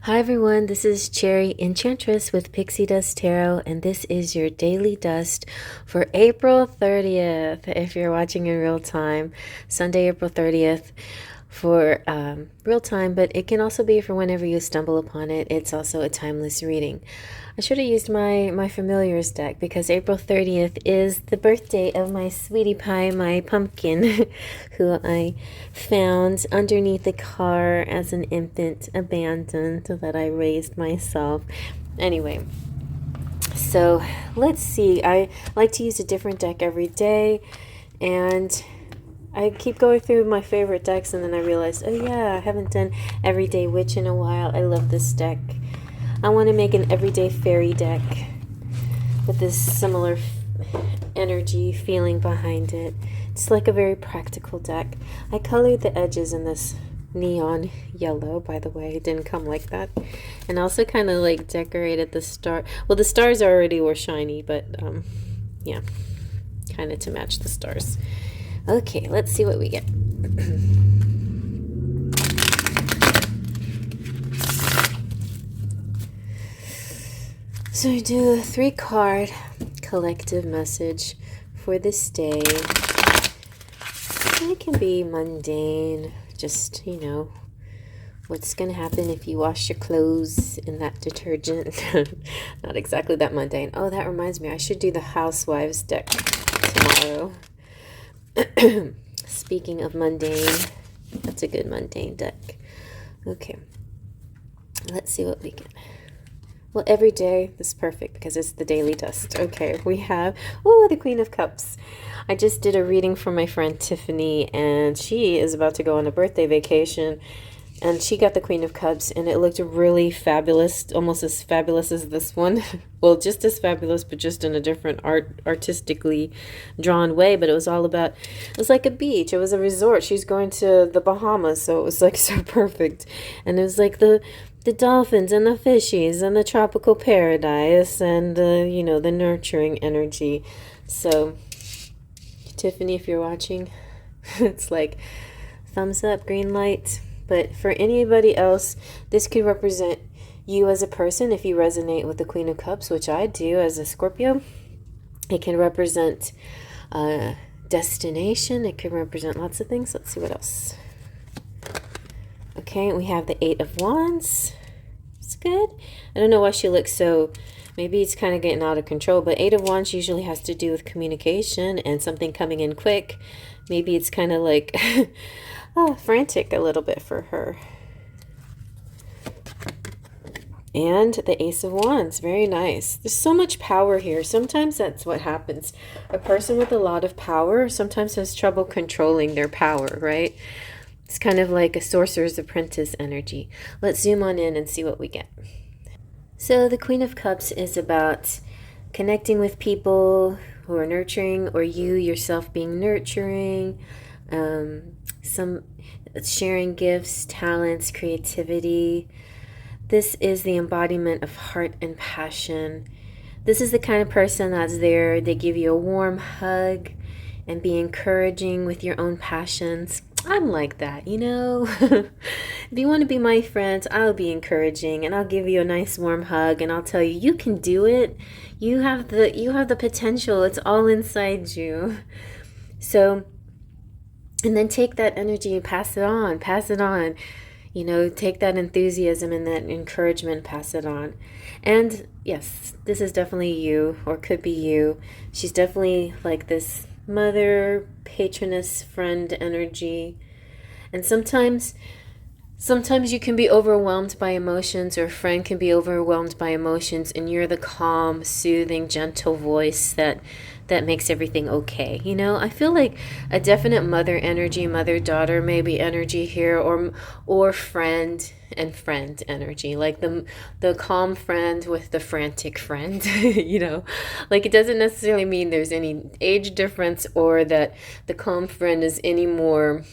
Hi everyone, this is Cherry Enchantress with Pixie Dust Tarot, and this is your daily dust for April 30th. If you're watching in real time, Sunday, April 30th for real time, but it can also be for whenever you stumble upon it. It's also a timeless reading. I should have used my familiars deck because April 30th is the birthday of my sweetie pie, my pumpkin, who I found underneath a car as an infant, abandoned, that I raised myself. Anyway, so let's see. I like to use a different deck every day, and I keep going through my favorite decks, and then I realized, oh yeah, I haven't done Everyday Witch in a while. I love this deck. I want to make an everyday fairy deck with this similar energy feeling behind it. It's like a very practical deck. I colored the edges in this neon yellow, by the way. It didn't come like that. And also kind of like decorated the star. Well, the stars already were shiny, but yeah, kind of to match the stars. Okay, let's see what we get. So we do a 3-card collective message for this day. It can be mundane, just, what's going to happen if you wash your clothes in that detergent. Not exactly that mundane. Oh, that reminds me, I should do the Housewives deck tomorrow. Speaking of mundane, that's a good mundane deck. Okay, let's see what we get. Well, every day, this is perfect because it's the daily dust. Okay, we have, the Queen of Cups. I just did a reading for my friend Tiffany, and she is about to go on a birthday vacation, and she got the Queen of Cups, and it looked really fabulous, almost as fabulous as this one. Well, just as fabulous, but just in a different artistically drawn way. But it was all about, it was like a beach. It was a resort. She's going to the Bahamas, so it was like so perfect. And it was like the dolphins and the fishies and the tropical paradise and, the nurturing energy. So, Tiffany, if you're watching, it's like thumbs up, green light. But for anybody else, this could represent you as a person if you resonate with the Queen of Cups, which I do as a Scorpio. It can represent destination. It can represent lots of things. Let's see what else. Okay, we have the 8 of Wands. It's good. I don't know why she looks so, maybe it's kind of getting out of control, but 8 of Wands usually has to do with communication and something coming in quick. Maybe it's kind of like frantic a little bit for her. And the Ace of Wands, very nice. There's so much power here. Sometimes that's what happens. A person with a lot of power sometimes has trouble controlling their power, right? It's kind of like a sorcerer's apprentice energy. Let's zoom on in and see what we get. So the Queen of Cups is about connecting with people who are nurturing, or you yourself being nurturing, some sharing gifts, talents, creativity. This is the embodiment of heart and passion. This is the kind of person that's there. They give you a warm hug and be encouraging with your own passions. I'm like that, If you want to be my friend, I'll be encouraging and I'll give you a nice warm hug and I'll tell you, you can do it. You have the potential. It's all inside you. So, and then take that energy and pass it on. Take that enthusiasm and that encouragement, pass it on. And yes, this is definitely you, or could be you. She's definitely like this mother, patroness, friend energy. And sometimes you can be overwhelmed by emotions, or a friend can be overwhelmed by emotions, and you're the calm, soothing, gentle voice that makes everything okay. I feel like a definite mother energy, mother-daughter maybe energy here, or friend and friend energy, like the calm friend with the frantic friend. Like it doesn't necessarily mean there's any age difference, or that the calm friend is any more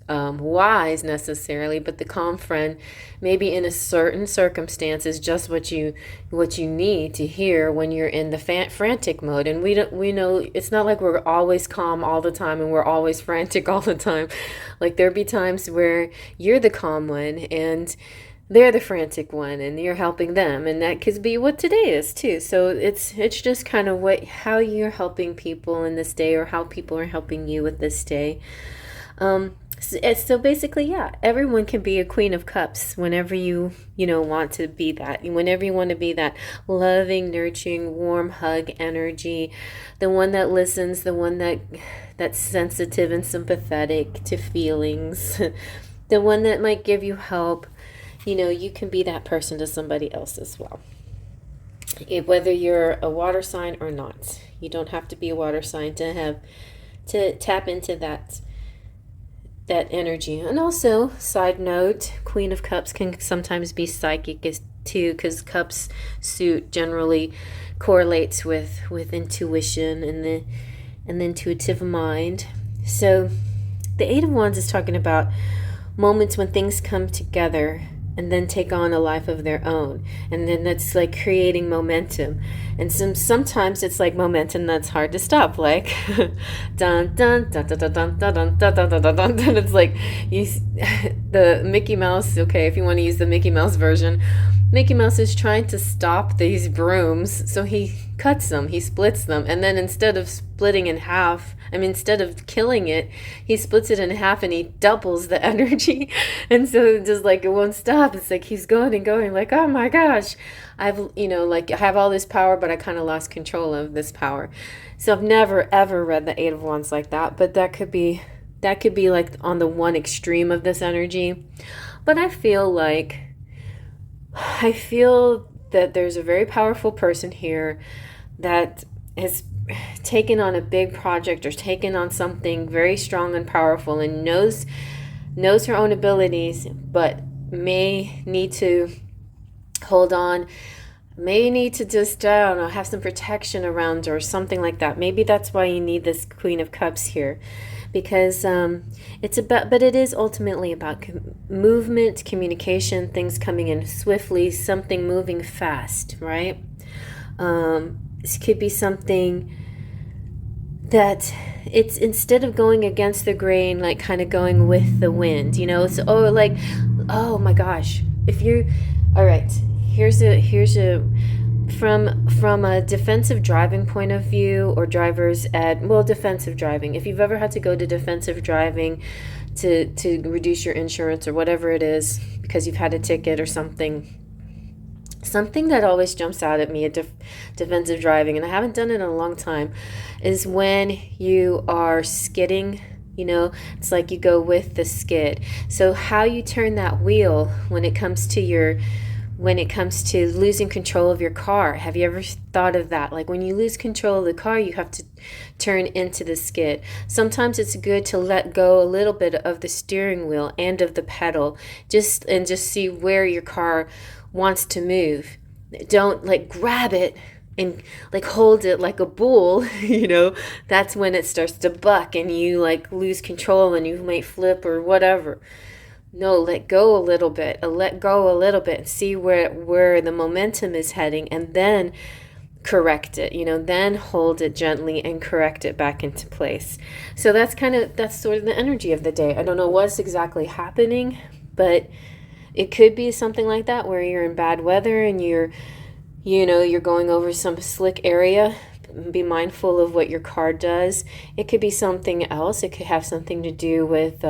wise necessarily, but the calm friend maybe in a certain circumstance is just what you need to hear when you're in the frantic mode. And we know it's not like we're always calm all the time and we're always frantic all the time. Like there'll be times where you're the calm one, and they're the frantic one and you're helping them, and that could be what today is too. So it's just kind of how you're helping people in this day, or how people are helping you with this day. So basically, yeah, everyone can be a Queen of Cups whenever you want to be that. Whenever you want to be that loving, nurturing, warm hug energy, the one that listens, the one that's sensitive and sympathetic to feelings, the one that might give you help. You can be that person to somebody else as well. Whether you're a water sign or not, you don't have to be a water sign to tap into that energy. And also, side note, Queen of Cups can sometimes be psychic too, because cups suit generally correlates with intuition and the intuitive mind. So the Eight of Wands is talking about moments when things come together and then take on a life of their own, and then that's like creating momentum. And sometimes it's like momentum that's hard to stop, like dun dun dun dun dun dun dun dun dun dun dun dun. It's like the Mickey Mouse. Okay, if you want to use the Mickey Mouse version, Mickey Mouse is trying to stop these brooms, so he cuts them, he splits them, and then instead of splitting in half, instead of killing it, he splits it in half and he doubles the energy. And so just like it won't stop. It's like he's going and going, like, oh my gosh, I have all this power, but I kind of lost control of this power. So I've never ever read the Eight of Wands like that, but that could be like on the one extreme of this energy. But I feel that there's a very powerful person here that has taken on a big project or taken on something very strong and powerful, and knows her own abilities, but may need to hold on, may need to just, I don't know, have some protection around her or something like that. Maybe that's why you need this Queen of Cups here, because it is ultimately about movement, communication, things coming in swiftly, something moving fast, right? This could be something that it's, instead of going against the grain, like kind of going with the wind, it's oh my gosh, all right, here's a from a defensive driving point of view, or driver's ed, defensive driving. If you've ever had to go to defensive driving to reduce your insurance or whatever it is because you've had a ticket or something that always jumps out at me at defensive driving, and I haven't done it in a long time, is when you are skidding. It's like you go with the skid. So how you turn that wheel when it comes to losing control of your car. Have you ever thought of that? Like when you lose control of the car, you have to turn into the skid. Sometimes it's good to let go a little bit of the steering wheel and of the pedal, just see where your car wants to move. Don't like grab it and like hold it like a bull. That's when it starts to buck and you like lose control and you might flip or whatever. No, let go a little bit and see where the momentum is heading, and then correct it, then hold it gently and correct it back into place. So that's sort of the energy of the day. I don't know what's exactly happening, but it could be something like that, where you're in bad weather and you're going over some slick area. Be mindful of what your car does. It could be something else. It could have something to do with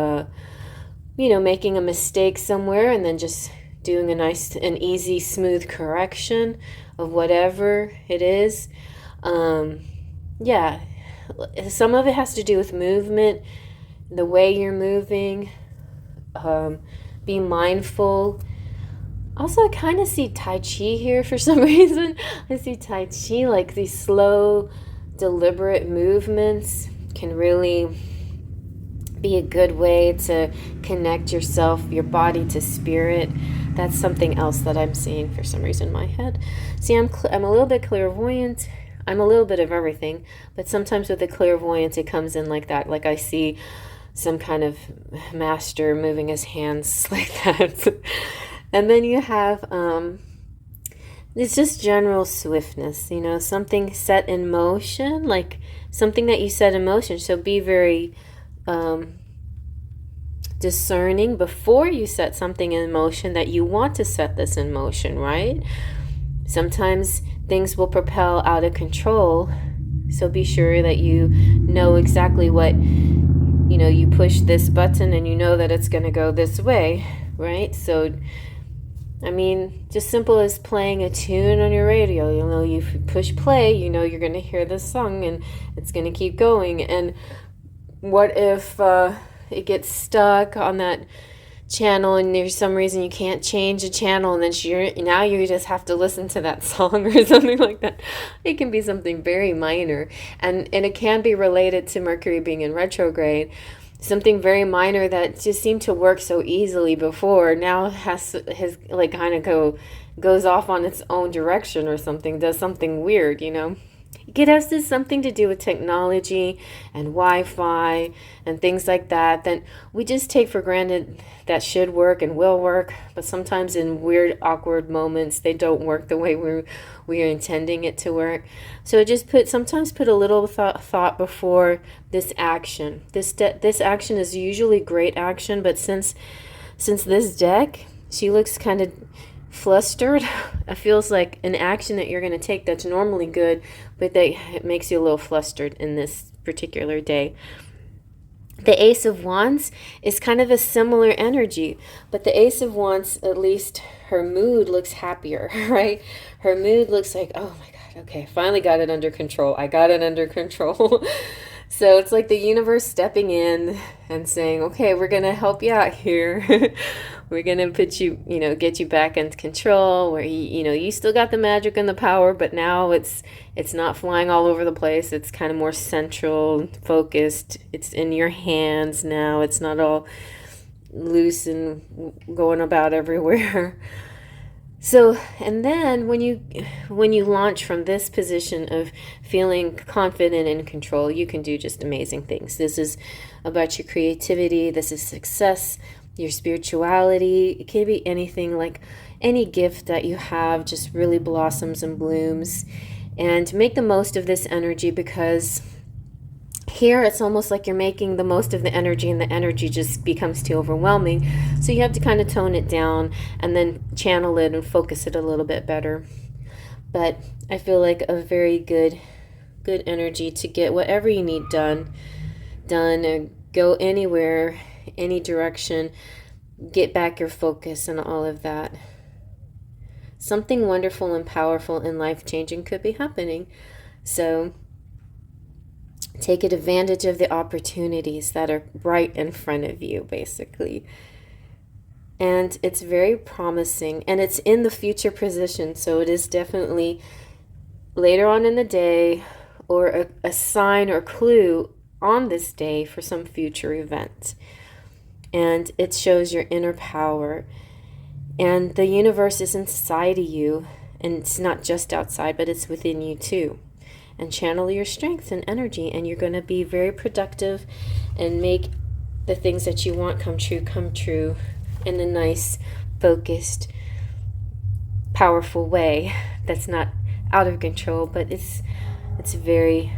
making a mistake somewhere and then just doing a nice and easy, smooth correction of whatever it is. Yeah, some of it has to do with movement, the way you're moving. Be mindful. Also, I kind of see Tai Chi here for some reason. I see Tai Chi, like these slow, deliberate movements can really be a good way to connect your body to spirit. That's something else that I'm seeing for some reason in my head. See, I'm a little bit clairvoyant. I'm a little bit of everything, but sometimes with the clairvoyance, it comes in like that. Like I see some kind of master moving his hands like that. And then you have, it's just general swiftness, something set in motion, like something that you set in motion. So be very discerning before you set something in motion that you want to set this in motion, right? Sometimes things will propel out of control, so be sure that you know exactly what, you push this button and you know that it's going to go this way, right? So I mean, just simple as playing a tune on your radio. You push play, you're going to hear this song and it's going to keep going. And what if it gets stuck on that channel and there's some reason you can't change the channel, and then now you just have to listen to that song or something like that. It can be something very minor, and it can be related to Mercury being in retrograde. Something very minor that just seemed to work so easily before now has like kind of goes off on its own direction or something, does something weird, It has something to do with technology and Wi-Fi and things like that we just take for granted that should work and will work, but sometimes in weird, awkward moments, they don't work the way we are intending it to work. So just sometimes put a little thought before this action. This action is usually great action, but since this deck, she looks kind of flustered. It feels like an action that you're going to take that's normally good, but it makes you a little flustered in this particular day. The Ace of Wands is kind of a similar energy, but the Ace of Wands, at least her mood looks happier, right? Her mood looks like, oh my God, okay, finally got it under control. I got it under control. So it's like the universe stepping in and saying, okay, we're going to help you out here. We're going to put you, get you back into control where, you still got the magic and the power, but now it's not flying all over the place. It's kind of more central, focused. It's in your hands now. It's not all loose and going about everywhere. So, and then when you launch from this position of feeling confident and in control, you can do just amazing things. This is about your creativity. This is success, your spirituality. It can be anything, like any gift that you have just really blossoms and blooms. And make the most of this energy, because here it's almost like you're making the most of the energy and the energy just becomes too overwhelming. So you have to kind of tone it down and then channel it and focus it a little bit better. But I feel like a very good energy to get whatever you need done, and go anywhere, any direction, get back your focus and all of that. Something wonderful and powerful and life-changing could be happening. So take advantage of the opportunities that are right in front of you, basically. And it's very promising, and it's in the future position, so it is definitely later on in the day, or a sign or clue on this day for some future event. And it shows your inner power, and the universe is inside of you, and it's not just outside, but it's within you too. And channel your strength and energy, and you're going to be very productive and make the things that you want come true in a nice, focused, powerful way that's not out of control, but it's very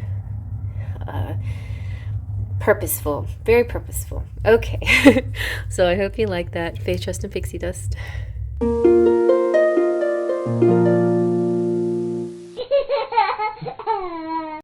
purposeful, very purposeful. Okay. So I hope you like that. Faith, Trust, and Pixie Dust.